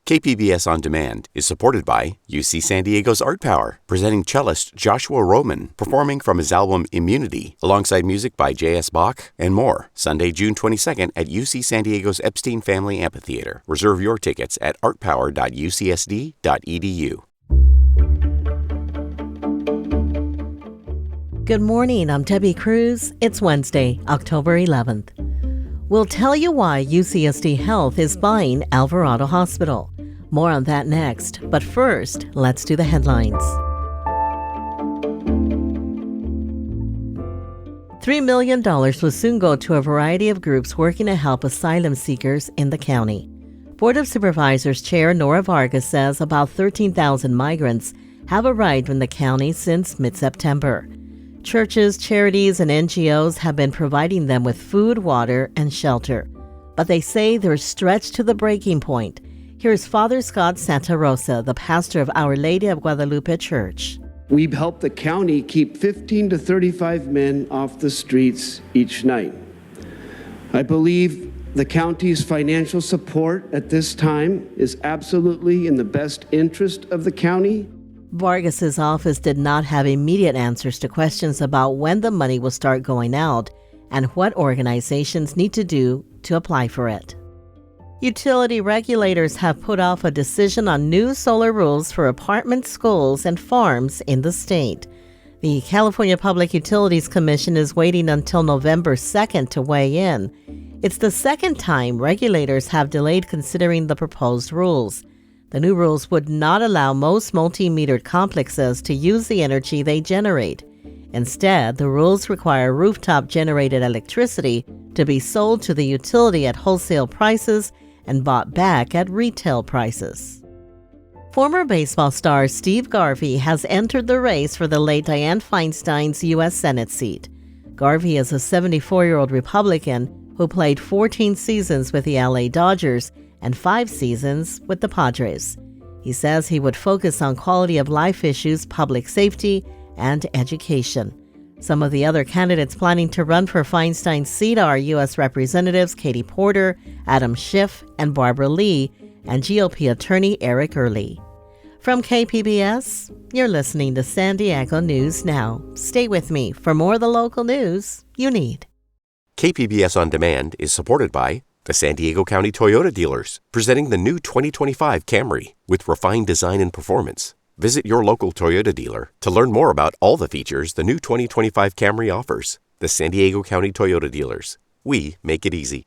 KPBS On Demand is supported by UC San Diego's Art Power, presenting cellist Joshua Roman, performing from his album Immunity, alongside music by J.S. Bach and more. Sunday, June 22nd at UC San Diego's Epstein Family Amphitheater. Reserve your tickets at artpower.ucsd.edu. Good morning, I'm Debbie Cruz. It's Wednesday, October 11th. We'll tell you why UCSD Health is buying Alvarado Hospital. More on that next, but first, let's do the headlines. $3 million will soon go to a variety of groups working to help asylum seekers in the county. Board of Supervisors Chair Nora Vargas says about 13,000 migrants have arrived in the county since mid-September. Churches, charities, and NGOs have been providing them with food, water, and shelter. But they say they're stretched to the breaking point. Here's Father Scott Santa Rosa, the pastor of Our Lady of Guadalupe Church. We've helped the county keep 15 to 35 men off the streets each night. I believe the county's financial support at this time is absolutely in the best interest of the county. Vargas's office did not have immediate answers to questions about when the money will start going out and what organizations need to do to apply for it. Utility regulators have put off a decision on new solar rules for apartments, schools, and farms in the state. The California Public Utilities Commission is waiting until November 2nd to weigh in. It's the second time regulators have delayed considering the proposed rules. The new rules would not allow most multi-metered complexes to use the energy they generate. Instead, the rules require rooftop-generated electricity to be sold to the utility at wholesale prices and bought back at retail prices. Former baseball star Steve Garvey has entered the race for the late Dianne Feinstein's U.S. Senate seat. Garvey is a 74-year-old Republican who played 14 seasons with the LA Dodgers and 5 seasons with the Padres. He says he would focus on quality of life issues, public safety, and education. Some of the other candidates planning to run for Feinstein's seat are U.S. Representatives Katie Porter, Adam Schiff, and Barbara Lee, and GOP attorney Eric Early. From KPBS, you're listening to San Diego News Now. Stay with me for more of the local news you need. KPBS On Demand is supported by the San Diego County Toyota dealers, presenting the new 2025 Camry with refined design and performance. Visit your local Toyota dealer to learn more about all the features the new 2025 Camry offers. The San Diego County Toyota dealers. We make it easy.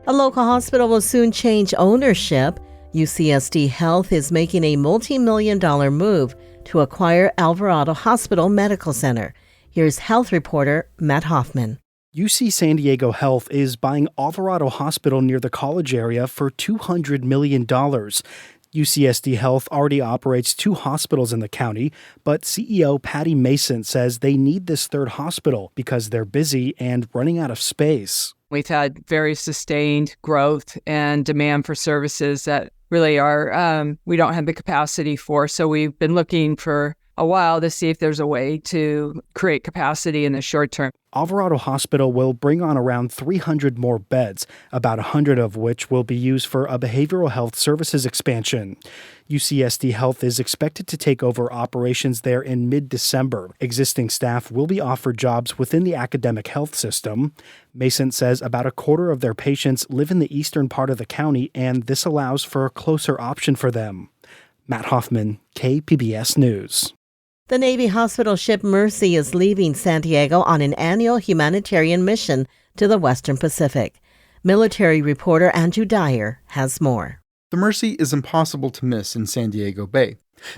A local hospital will soon change ownership. UCSD Health is making a multi-million-dollar move to acquire Alvarado Hospital Medical Center. Here's health reporter Matt Hoffman. UC San Diego Health is buying Alvarado Hospital near the college area for $200 million. UCSD Health already operates 2 hospitals in the county, but CEO Patty Mason says they need this third hospital because they're busy and running out of space. We've had very sustained growth and demand for services that really are we don't have the capacity for. So we've been looking for a while to see if there's a way to create capacity in the short term. Alvarado Hospital will bring on around 300 more beds, about 100 of which will be used for a behavioral health services expansion. UCSD Health is expected to take over operations there in mid-December. Existing staff will be offered jobs within the academic health system. Mason says about a quarter of their patients live in the eastern part of the county, and this allows for a closer option for them. Matt Hoffman, KPBS News. The Navy hospital ship Mercy is leaving San Diego on an annual humanitarian mission to the Western Pacific. Military reporter Andrew Dyer has more. The Mercy is impossible to miss in San Diego Bay.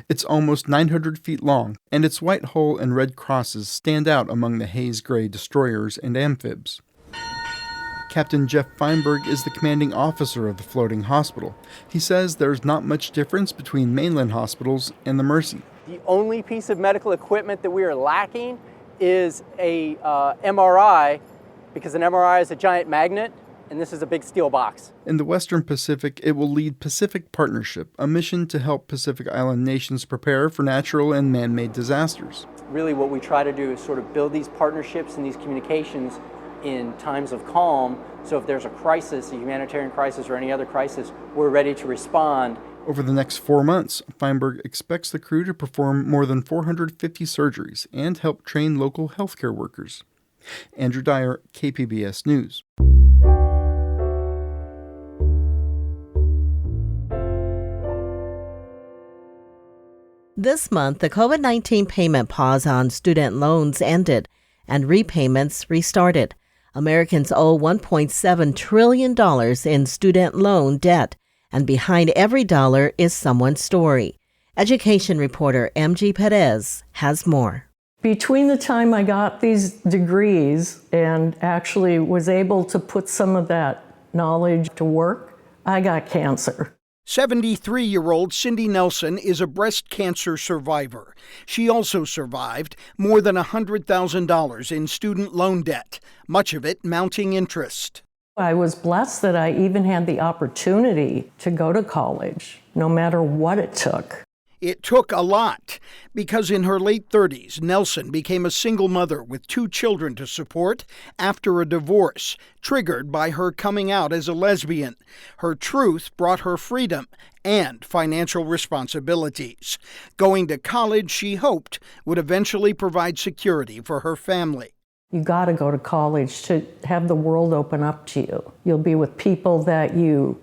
It's almost 900 feet long, and its white hull and red crosses stand out among the haze-gray destroyers and amphibs. Captain Jeff Feinberg is the commanding officer of the floating hospital. He says there's not much difference between mainland hospitals and the Mercy. The only piece of medical equipment that we are lacking is a MRI, because an MRI is a giant magnet, and this is a big steel box. In the Western Pacific, it will lead Pacific Partnership, a mission to help Pacific Island nations prepare for natural and man-made disasters. Really what we try to do is sort of build these partnerships and these communications in times of calm. So if there's a crisis, a humanitarian crisis or any other crisis, we're ready to respond. Over the next 4 months, Feinberg expects the crew to perform more than 450 surgeries and help train local healthcare workers. Andrew Dyer, KPBS News. This month, the COVID-19 payment pause on student loans ended and repayments restarted. Americans owe $1.7 trillion in student loan debt, and behind every dollar is someone's story. Education reporter MG Perez has more. Between the time I got these degrees and actually was able to put some of that knowledge to work, I got cancer. 73-year-old Cindy Nelson is a breast cancer survivor. She also survived more than $100,000 in student loan debt, much of it mounting interest. I was blessed that I even had the opportunity to go to college, no matter what it took. It took a lot, because in her late 30s, Nelson became a single mother with 2 children to support after a divorce, triggered by her coming out as a lesbian. Her truth brought her freedom and financial responsibilities. Going to college, she hoped, would eventually provide security for her family. You got to go to college to have the world open up to you. You'll be with people that you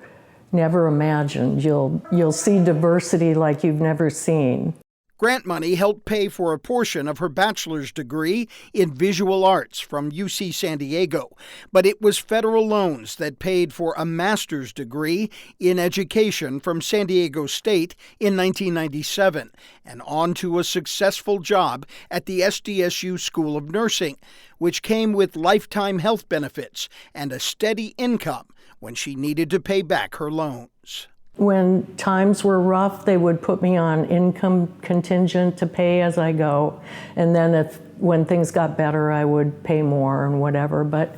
never imagined. You'll see diversity like you've never seen. Grant money helped pay for a portion of her bachelor's degree in visual arts from UC San Diego, but it was federal loans that paid for a master's degree in education from San Diego State in 1997, and on to a successful job at the SDSU School of Nursing, which came with lifetime health benefits and a steady income when she needed to pay back her loans. When times were rough, they would put me on income contingent to pay as I go. And then when things got better, I would pay more and whatever. But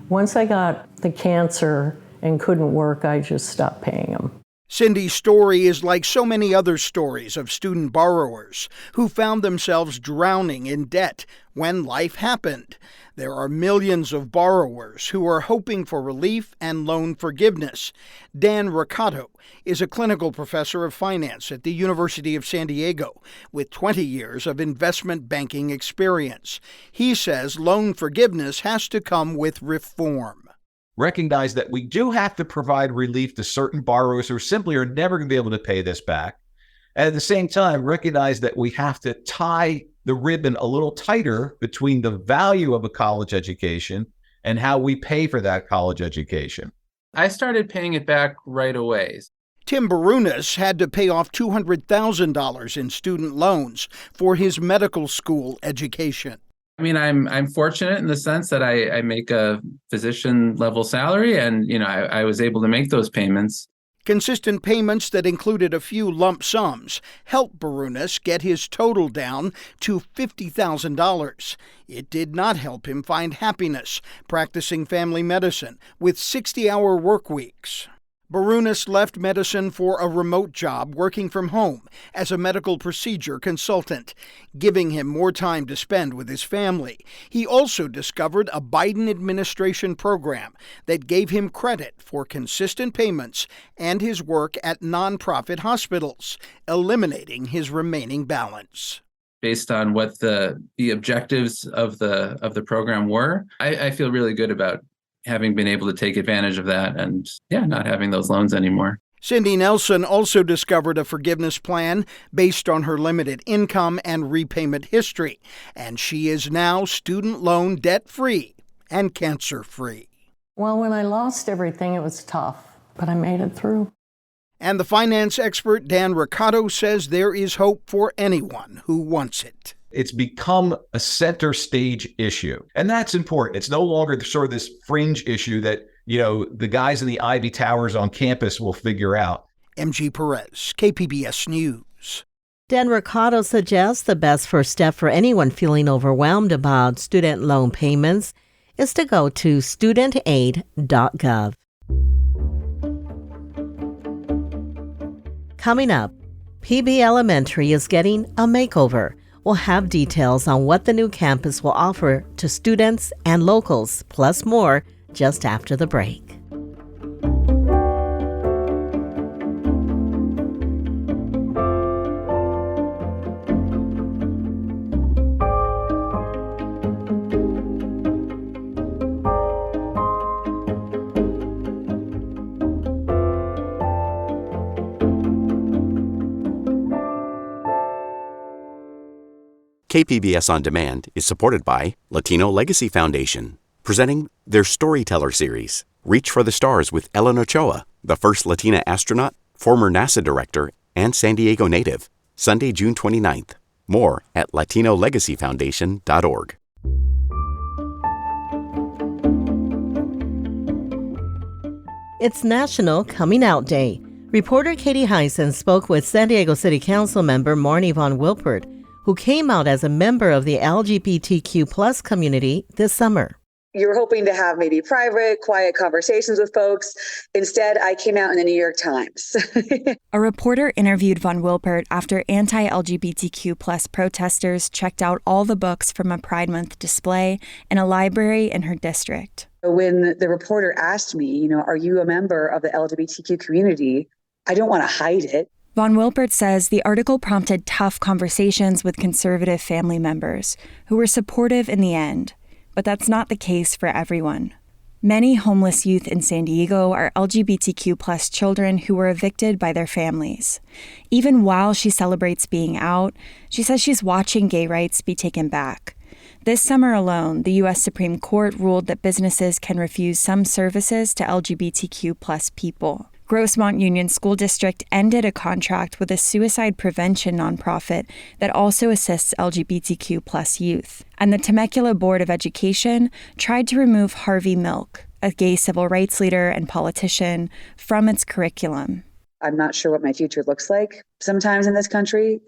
once I got the cancer and couldn't work, I just stopped paying them. Cindy's story is like so many other stories of student borrowers who found themselves drowning in debt when life happened. There are millions of borrowers who are hoping for relief and loan forgiveness. Dan Riccato is a clinical professor of finance at the University of San Diego with 20 years of investment banking experience. He says loan forgiveness has to come with reform. Recognize that we do have to provide relief to certain borrowers who simply are never going to be able to pay this back. And at the same time, recognize that we have to tie the ribbon a little tighter between the value of a college education and how we pay for that college education. I started paying it back right away. Tim Barunas had to pay off $200,000 in student loans for his medical school education. I mean, I'm fortunate in the sense that I make a physician level salary, and I was able to make those payments. Consistent payments that included a few lump sums helped Barunas get his total down to $50,000. It did not help him find happiness practicing family medicine with 60-hour work weeks. Barunas left medicine for a remote job working from home as a medical procedure consultant, giving him more time to spend with his family. He also discovered a Biden administration program that gave him credit for consistent payments and his work at nonprofit hospitals, eliminating his remaining balance. Based on what the objectives of the program were, I feel really good about having been able to take advantage of that and not having those loans anymore. Cindy Nelson also discovered a forgiveness plan based on her limited income and repayment history, and she is now student loan debt-free and cancer-free. Well, when I lost everything, it was tough, but I made it through. And the finance expert Dan Riccato says there is hope for anyone who wants it. It's become a center stage issue. And that's important. It's no longer sort of this fringe issue that, the guys in the Ivy Towers on campus will figure out. MG Perez, KPBS News. Dan Riccato suggests the best first step for anyone feeling overwhelmed about student loan payments is to go to studentaid.gov. Coming up, PB Elementary is getting a makeover. We'll have details on what the new campus will offer to students and locals, plus more, just after the break. KPBS On Demand is supported by Latino Legacy Foundation, presenting their Storyteller series, Reach for the Stars with Ellen Ochoa, the first Latina astronaut, former NASA director, and San Diego native, Sunday, June 29th. More at latinolegacyfoundation.org. It's National Coming Out Day. Reporter Katie Hyson spoke with San Diego City Councilmember Marni von Wilpert, who came out as a member of the LGBTQ+ community this summer. You're hoping to have maybe private, quiet conversations with folks. Instead, I came out in the New York Times. A reporter interviewed von Wilpert after anti-LGBTQ+ protesters checked out all the books from a Pride Month display in a library in her district. When the reporter asked me, are you a member of the LGBTQ community? I don't want to hide it. Von Wilpert says the article prompted tough conversations with conservative family members who were supportive in the end, but that's not the case for everyone. Many homeless youth in San Diego are LGBTQ+ children who were evicted by their families. Even while she celebrates being out, she says she's watching gay rights be taken back. This summer alone, the U.S. Supreme Court ruled that businesses can refuse some services to LGBTQ+ people. Grossmont Union School District ended a contract with a suicide prevention nonprofit that also assists LGBTQ+ youth. And the Temecula Board of Education tried to remove Harvey Milk, a gay civil rights leader and politician, from its curriculum. I'm not sure what my future looks like sometimes in this country,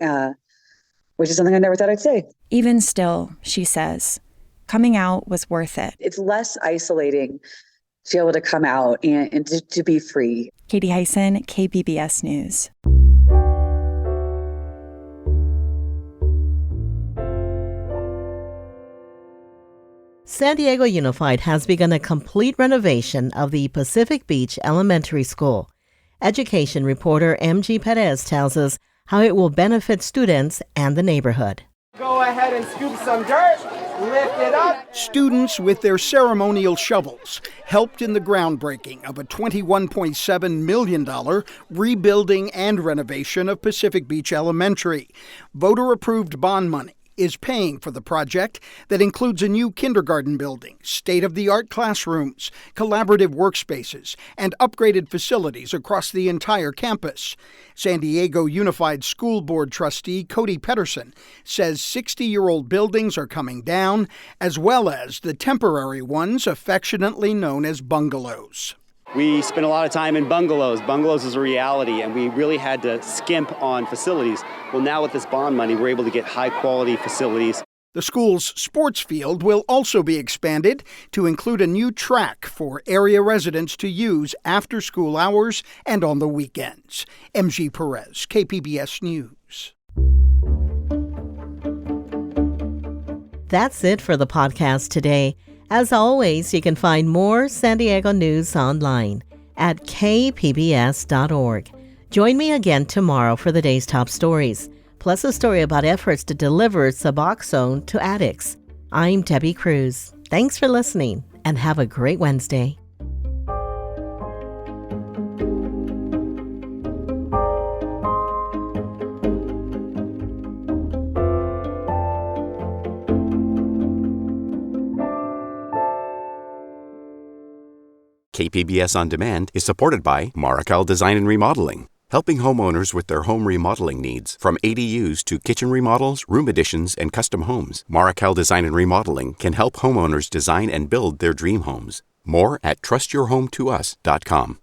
which is something I never thought I'd say. Even still, she says, coming out was worth it. It's less isolating to be able to come out and to be free. Katie Hyson, KPBS News. San Diego Unified has begun a complete renovation of the Pacific Beach Elementary School. Education reporter M.G. Perez tells us how it will benefit students and the neighborhood. Go ahead and scoop some dirt, lift it up. Students with their ceremonial shovels helped in the groundbreaking of a $21.7 million rebuilding and renovation of Pacific Beach Elementary. Voter-approved bond money is paying for the project that includes a new kindergarten building, state-of-the-art classrooms, collaborative workspaces, and upgraded facilities across the entire campus. San Diego Unified School Board trustee Cody Pedersen says 60-year-old buildings are coming down, as well as the temporary ones affectionately known as bungalows. We spent a lot of time in bungalows. Bungalows is a reality, and we really had to skimp on facilities. Well, now with this bond money, we're able to get high-quality facilities. The school's sports field will also be expanded to include a new track for area residents to use after school hours and on the weekends. M.G. Perez, KPBS News. That's it for the podcast today. As always, you can find more San Diego news online at kpbs.org. Join me again tomorrow for the day's top stories, plus a story about efforts to deliver Suboxone to addicts. I'm Debbie Cruz. Thanks for listening, and have a great Wednesday. KPBS On Demand is supported by Markel Design and Remodeling, helping homeowners with their home remodeling needs. From ADUs to kitchen remodels, room additions, and custom homes, Markel Design and Remodeling can help homeowners design and build their dream homes. More at trustyourhometous.com.